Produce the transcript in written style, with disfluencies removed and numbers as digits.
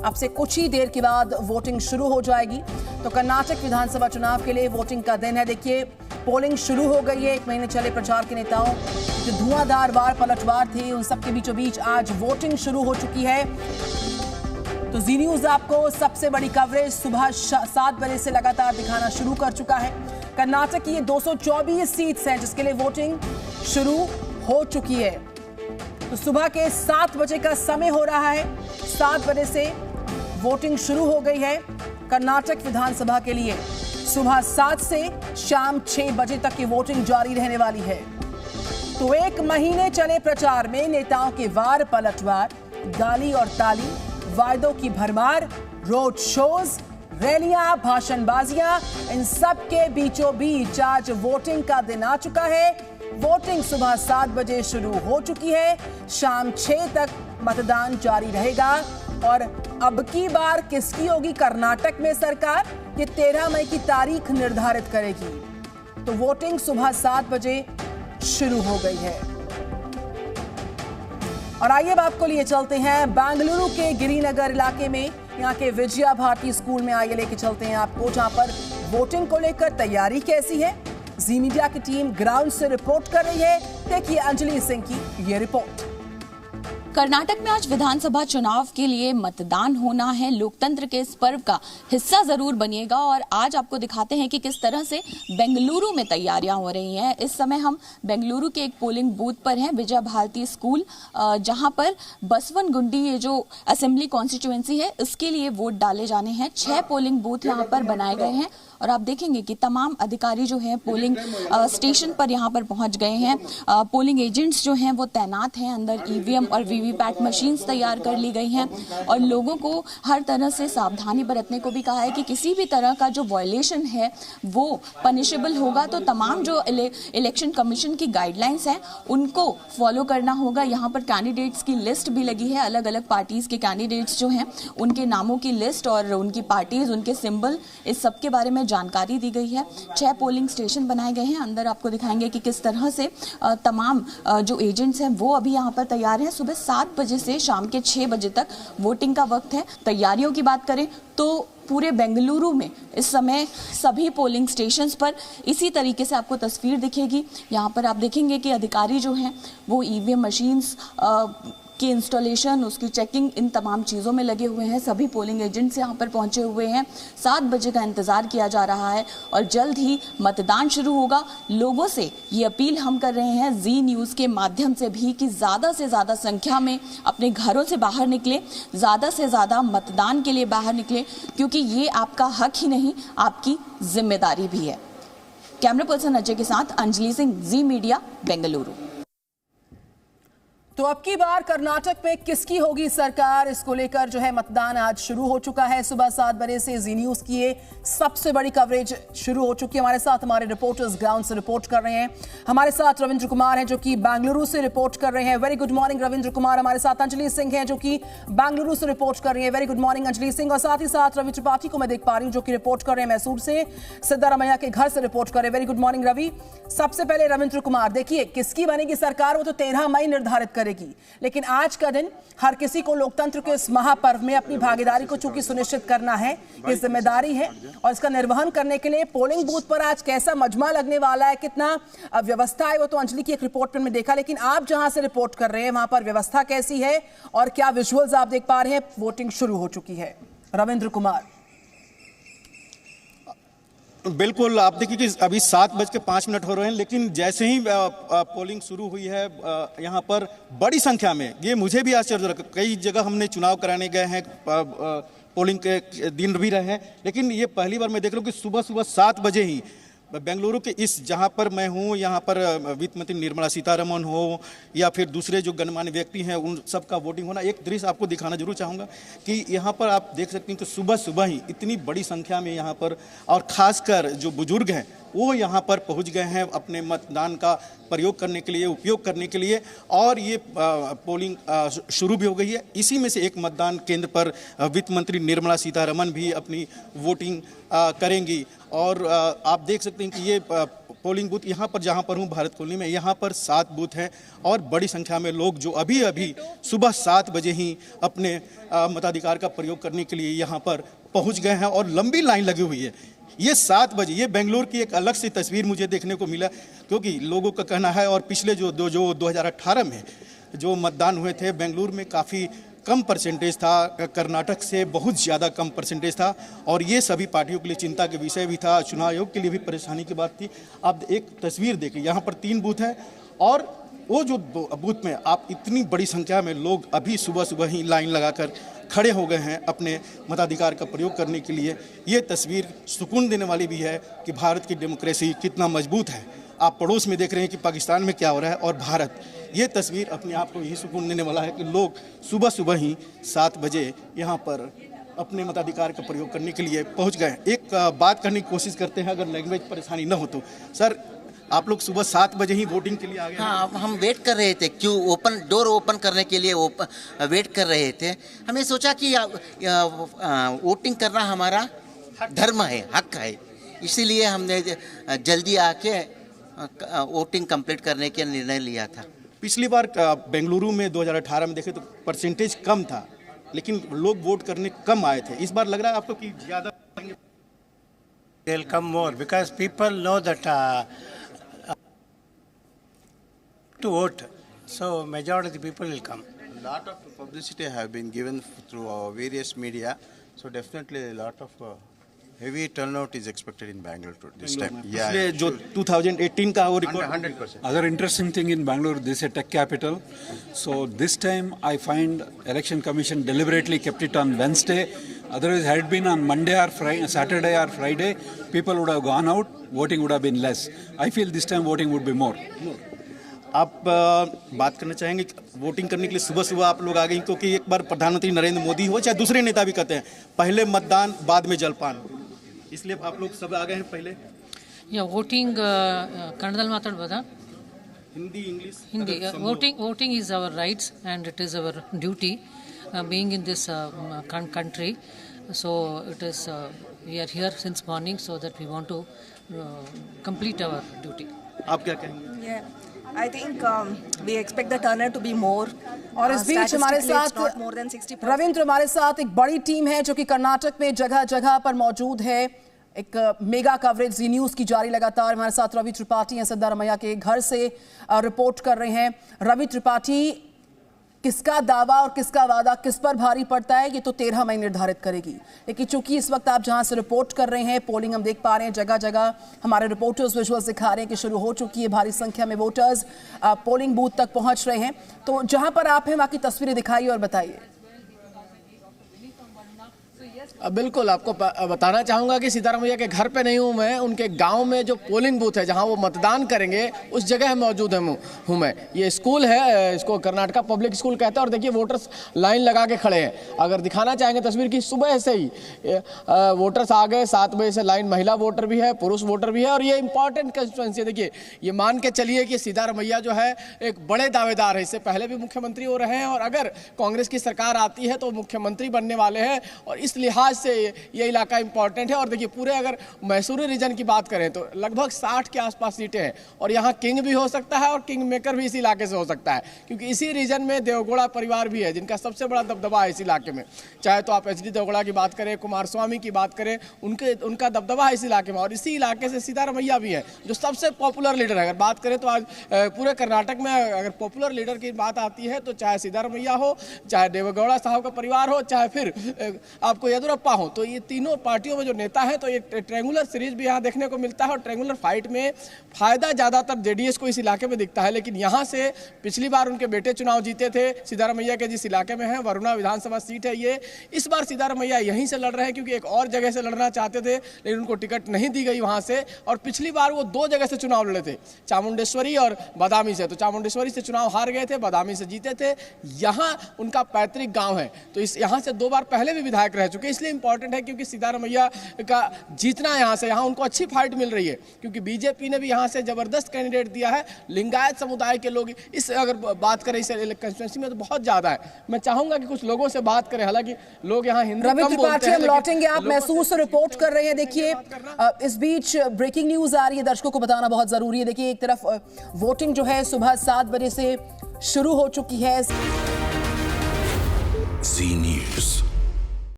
अब से कुछ ही देर के बाद वोटिंग शुरू हो जाएगी। तो कर्नाटक विधानसभा चुनाव के लिए वोटिंग का दिन है। देखिए, पोलिंग शुरू हो गई है। 1 महीने चले प्रचार के नेताओं जो धुआंधार वार पलटवार थे, उन सबके बीचों बीच आज वोटिंग शुरू हो चुकी है। तो जी न्यूज आपको सबसे बड़ी कवरेज सुबह 7 बजे से लगातार दिखाना शुरू कर चुका है। कर्नाटक की ये 224 सीट्स हैं जिसके लिए वोटिंग शुरू हो चुकी है। तो सुबह के 7 बजे का समय हो रहा है। 7 बजे से वोटिंग शुरू हो गई है कर्नाटक विधानसभा के लिए। सुबह 7 से शाम 6 बजे तक की वोटिंग जारी रहने वाली है। तो 1 महीने चले प्रचार में नेताओं के वार पलटवार, गाली और ताली, वायदों की भरमार, रोड शोज, रैलियां, भाषणबाजियां, इन सब के बीचों बीच आज वोटिंग का दिन आ चुका है। वोटिंग सुबह 7 बजे शुरू हो चुकी है। शाम 6 तक मतदान जारी रहेगा। और अब की बार किसकी होगी कर्नाटक में सरकार, ये 13 मई की तारीख निर्धारित करेगी। तो वोटिंग सुबह 7 बजे शुरू हो गई है। और आइए अब आपको लिए चलते हैं बेंगलुरु के गिरिनगर इलाके में, यहाँ के विजया भारती स्कूल में। आइए लेके चलते हैं आपको, जहां पर वोटिंग को लेकर तैयारी कैसी है। जी मीडिया की टीम ग्राउंड से रिपोर्ट कर रही है। देखिए अंजलि सिंह की ये रिपोर्ट। कर्नाटक में आज विधानसभा चुनाव के लिए मतदान होना है। लोकतंत्र के इस पर्व का हिस्सा जरूर बनिएगा। और आज आपको दिखाते हैं कि किस तरह से बेंगलुरु में तैयारियां हो रही हैं। इस समय हम बेंगलुरु के एक पोलिंग बूथ पर हैं, विजय भारती स्कूल, जहां पर बसवनगुंडी, ये जो असेंबली कॉन्स्टिट्यूएंसी है, इसके लिए वोट डाले जाने हैं। 6 पोलिंग बूथ यहां पर बनाए गए हैं। और आप देखेंगे कि तमाम अधिकारी जो हैं पोलिंग स्टेशन पर यहाँ पर पहुंच गए हैं। पोलिंग एजेंट्स जो हैं वो तैनात हैं। अंदर ईवीएम और वीवीपैट मशीन्स तैयार कर ली गई हैं। और लोगों को हर तरह से सावधानी बरतने को भी कहा है कि किसी भी तरह का जो वायलेशन है वो पनिशेबल होगा। तो तमाम जो इलेक्शन कमीशन की गाइडलाइंस हैं उनको फॉलो करना होगा। यहाँ पर कैंडिडेट्स की लिस्ट भी लगी है। अलग अलग पार्टीज के कैंडिडेट्स जो हैं उनके नामों की लिस्ट और उनकी पार्टीज, उनके सिंबल, इस सब के बारे में जानकारी दी गई है। 6 पोलिंग स्टेशन बनाए गए हैं। अंदर आपको दिखाएंगे कि किस तरह से तमाम जो एजेंट्स हैं वो अभी यहाँ पर तैयार हैं। सुबह 7 बजे से शाम के 6 बजे तक वोटिंग का वक्त है। तैयारियों की बात करें तो पूरे बेंगलुरु में इस समय सभी पोलिंग स्टेशंस पर इसी तरीके से आपको तस्वीर दिखेगी। यहाँ पर आप देखेंगे कि अधिकारी जो हैं वो ईवीएम मशीन्स की इंस्टॉलेशन, उसकी चेकिंग, इन तमाम चीज़ों में लगे हुए हैं। सभी पोलिंग एजेंट्स यहाँ पर पहुँचे हुए हैं। 7 बजे का इंतज़ार किया जा रहा है और जल्द ही मतदान शुरू होगा। लोगों से ये अपील हम कर रहे हैं जी न्यूज़ के माध्यम से भी कि ज़्यादा से ज़्यादा संख्या में अपने घरों से बाहर निकले, ज़्यादा से ज़्यादा मतदान के लिए बाहर निकले, क्योंकि ये आपका हक ही नहीं, आपकी जिम्मेदारी भी है। कैमरा पर्सन अजय के साथ अंजलि सिंह, जी मीडिया, बेंगलुरु। तो अब की बार कर्नाटक में किसकी होगी सरकार, इसको लेकर जो है मतदान आज शुरू हो चुका है। सुबह 7 बजे से जी न्यूज की ये सबसे बड़ी कवरेज शुरू हो चुकी है। हमारे साथ हमारे रिपोर्टर्स ग्राउंड से रिपोर्ट कर रहे हैं। हमारे साथ रविंद्र कुमार हैं जो कि बेंगलुरु से रिपोर्ट कर रहे हैं। Very good morning Ravindra Kumar. हमारे साथ अंजलि सिंह हैं जो कि बेंगलुरु से रिपोर्ट कर रही है। Very good morning Anjali Singh. और साथ ही साथ रवि त्रिपाठी को मैं देख पा रही हूँ जो कि रिपोर्ट कर रहे हैं मैसूर से, सिद्धारमैया के घर से रिपोर्ट कर रहे हैं। Very good morning Ravi. सबसे पहले रविंद्र कुमार, देखिए किसकी बनेगी सरकार वो तो 13 मई निर्धारित करेगी, लेकिन आज का दिन हर किसी को लोकतंत्र के इस महापर्व में अपनी भागीदारी को चूंकि सुनिश्चित करना है, ये जिम्मेदारी है। और इसका निर्वहन करने के लिए पोलिंग बूथ पर आज कैसा मजमा लगने वाला है, कितना व्यवस्था है, वो तो अंजलि की एक रिपोर्ट पर मैं देखा। लेकिन आप जहां से रिपोर्ट कर रहे हैं वहां पर व्यवस्था कैसी है और क्या विजुअल्स आप देख पा रहे हैं? वोटिंग शुरू हो चुकी है रविंद्र कुमार। बिल्कुल, आप देखिए कि अभी 7:05 हो रहे हैं, लेकिन जैसे ही पोलिंग शुरू हुई है यहाँ पर बड़ी संख्या में, ये मुझे भी आश्चर्य लगा। कई जगह हमने चुनाव कराने गए हैं, पोलिंग के दिन भी रहे हैं, लेकिन ये पहली बार मैं देख रहा हूँ कि सुबह 7 बजे ही बेंगलुरु के इस जहाँ पर मैं हूँ, यहाँ पर वित्त मंत्री निर्मला सीतारमण हो या फिर दूसरे जो गणमान्य व्यक्ति हैं, उन सब का वोटिंग होना। एक दृश्य आपको दिखाना जरूर चाहूँगा कि यहाँ पर आप देख सकते हैं कि सुबह ही इतनी बड़ी संख्या में यहाँ पर, और ख़ासकर जो बुजुर्ग हैं वो यहाँ पर पहुँच गए हैं अपने मतदान का प्रयोग करने के लिए, उपयोग करने के लिए। और ये पोलिंग शुरू भी हो गई है। इसी में से एक मतदान केंद्र पर वित्त मंत्री निर्मला सीतारमण भी अपनी वोटिंग करेंगी। और आप देख सकते हैं कि ये पोलिंग बूथ यहाँ पर जहाँ पर हूँ भारत कॉलोनी में, यहाँ पर 7 बूथ हैं और बड़ी संख्या में लोग जो अभी अभी सुबह 7 बजे ही अपने मताधिकार का प्रयोग करने के लिए यहाँ पर पहुँच गए हैं और लंबी लाइन लगी हुई है। ये 7 बजे, ये बेंगलुरु की एक अलग सी तस्वीर मुझे देखने को मिला, क्योंकि लोगों का कहना है और पिछले जो 2018 में जो मतदान हुए थे बेंगलुरु में काफ़ी कम परसेंटेज था, कर्नाटक से बहुत ज़्यादा कम परसेंटेज था और ये सभी पार्टियों के लिए चिंता के विषय भी था, चुनाव आयोग के लिए भी परेशानी की बात थी। आप एक तस्वीर देखिए, यहाँ पर 3 बूथ हैं और वो जो बूथ में आप इतनी बड़ी संख्या में लोग अभी सुबह सुबह ही लाइन लगाकर खड़े हो गए हैं अपने मताधिकार का प्रयोग करने के लिए। ये तस्वीर सुकून देने वाली भी है कि भारत की डेमोक्रेसी कितना मजबूत है। आप पड़ोस में देख रहे हैं कि पाकिस्तान में क्या हो रहा है और भारत, ये तस्वीर अपने आप को यही सुकून देने वाला है कि लोग सुबह सुबह ही 7 बजे यहाँ पर अपने मताधिकार का प्रयोग करने के लिए पहुँच गए। एक बात करने की कोशिश करते हैं, अगर लैंग्वेज परेशानी न हो तो। सर, आप लोग सुबह 7 बजे ही वोटिंग के लिए आ गए? हाँ, हम वेट कर रहे थे, क्यों डोर ओपन करने के लिए वेट कर रहे थे। हमने सोचा कि वोटिंग करना हमारा धर्म है, हक है, इसीलिए हमने जल्दी आके वोटिंग कंप्लीट करने का निर्णय लिया था। पिछली बार बेंगलुरु में 2018 में देखे तो परसेंटेज कम था, लेकिन लोग वोट करने कम आए थे। इस बार लग रहा है आपको कि ज़्यादा? They'll come more because people know that to vote, so majority of the people will come. A lot of publicity have been given through our various media, so definitely a lot of heavy turnout is expected in Bangalore this time. Yeah, पिछले जो 2018 का वो record 100%. Other interesting thing in Bangalore, this is a tech capital. So this time I find Election Commission deliberately kept it on Wednesday. Otherwise, had it been on Monday or Friday, Saturday or Friday, people would have gone out, voting would have been less. I feel this time voting would be more. आप बात करना चाहेंगे voting करने के लिए सुबह सुबह आप लोग आ गए, क्योंकि एक बार प्रधानमंत्री नरेंद्र मोदी हो चाहे दूसरे नेता भी कहते हैं पहले मतदान बाद में जलपान, इसलिए आप लोग सब आ गए हैं पहले? या वोटिंग कन्नडದಲ್ಲಿ ಮಾತಾಡಬಹುದಾ? Hindi, English? Hindi. Voting is our rights and it is our duty being in this country. So it is we are here since morning so that we want to complete our duty. आप क्या कहेंगे? Yeah, I think we expect the turnout to be more. और इस बीच हमारे साथ more than 60%. Ravindra, हमारे साथ एक बड़ी टीम है जो कि कर्नाटक में जगह जगह पर मौजूद है। एक मेगा कवरेज जी न्यूज़ की जारी लगातार। हमारे साथ रवि त्रिपाठी हैं, सिद्धारमैया के घर से रिपोर्ट कर रहे हैं। रवि त्रिपाठी, किसका दावा और किसका वादा किस पर भारी पड़ता है ये तो 13 मई निर्धारित करेगी, लेकिन चूंकि इस वक्त आप जहां से रिपोर्ट कर रहे हैं पोलिंग हम देख पा रहे हैं, जगह जगह हमारे रिपोर्टर्स विजुअल्स दिखा रहे हैं कि शुरू हो चुकी है, भारी संख्या में वोटर्स पोलिंग बूथ तक पहुंच रहे हैं। तो जहां पर आप हैं वहां की तस्वीरें दिखाइए और बताइए। बिल्कुल, आपको बताना चाहूँगा कि सीतारमैया के घर पे नहीं हूँ मैं, उनके गांव में जो पोलिंग बूथ है जहां वो मतदान करेंगे उस जगह मौजूद हूँ मैं। ये स्कूल है, इसको कर्नाटका पब्लिक स्कूल कहते हैं और देखिए वोटर्स लाइन लगा के खड़े हैं। अगर दिखाना चाहेंगे तस्वीर की, सुबह से ही वोटर्स आ गए, 7 बजे से लाइन, महिला वोटर भी है, पुरुष वोटर भी है और ये इंपॉर्टेंट कंस्टिट्यूंसी है। देखिए, ये मान के चलिए कि सीतारमैया जो है एक बड़े दावेदार है, इससे पहले भी मुख्यमंत्री हो रहे हैं और अगर कांग्रेस की सरकार आती है तो मुख्यमंत्री बनने वाले हैं और इस लिहाज से ये इलाका इंपॉर्टेंट है। और देखिए, पूरे अगर मैसूरी रीजन की बात करें तो लगभग 60 के आसपास सीटें हैं और यहाँ किंग भी हो सकता है और किंग मेकर भी इस इलाके से हो सकता है, क्योंकि इसी रीजन में देवगौड़ा परिवार भी है जिनका सबसे बड़ा दबदबा है इस इलाके में। चाहे तो आप एचडी देवगौड़ा की बात करें, कुमार स्वामी की बात करें, उनका दबदबा है इस इलाके में और इसी इलाके से सीतारमैया भी है जो सबसे पॉपुलर लीडर है। अगर बात करें तो आज पूरे कर्नाटक में अगर पॉपुलर लीडर की बात आती है तो चाहे सीतारमैया हो, चाहे देवगौड़ा साहब का परिवार हो, चाहे फिर आपको येदुरप्पा हो, तो ये तीनों पार्टियों में जो नेता हैं तो ये ट्रायंगुलर सीरीज भी यहाँ देखने को मिलता है और ट्रायंगुलर फाइट में फायदा ज़्यादातर जेडीएस को इस इलाके में दिखता है। लेकिन यहाँ से पिछली बार उनके बेटे चुनाव जीते थे सीतारमैया के, जिस इलाके में है वरुणा विधानसभा सीट है ये, इस बार सीतारमैया यहीं से लड़ रहे हैं क्योंकि एक और जगह से लड़ना चाहते थे लेकिन उनको टिकट नहीं दी गई वहाँ से। और पिछली बार वो 2 जगह से चुनाव लड़े थे, चामुंडेश्वरी और बादामी से, तो चामुंडेश्वरी से चुनाव हार गए थे, बादामी से जीते थे। यहाँ उनका पैतृक गाँव है तो इस यहाँ से 2 बार पहले भी विधायक रहे रह चुके हैं। इसलिए इंपॉर्टेंट है क्योंकि सीतारमैया का जीतना यहाँ उनको अच्छी फाइट मिल रही है, क्योंकि बीजेपी ने भी यहाँ से जबरदस्त कैंडिडेट दिया है। लिंगायत समुदाय के लोग इस अगर बात करें इस कंस्टिट्यूंसी में तो बहुत ज्यादा है। मैं चाहूंगा कि कुछ लोगों से बात करें, हालांकि लोग यहाँ हिंदी रवि कम बोलते त्रिपाठी, हैं, हम लौटेंगे, आप महसूस रिपोर्ट कर रहे हैं। देखिए इस बीच ब्रेकिंग न्यूज आ रही है, दर्शकों को बताना बहुत जरूरी है। देखिए एक तरफ वोटिंग जो है सुबह 7 बजे से शुरू हो चुकी है।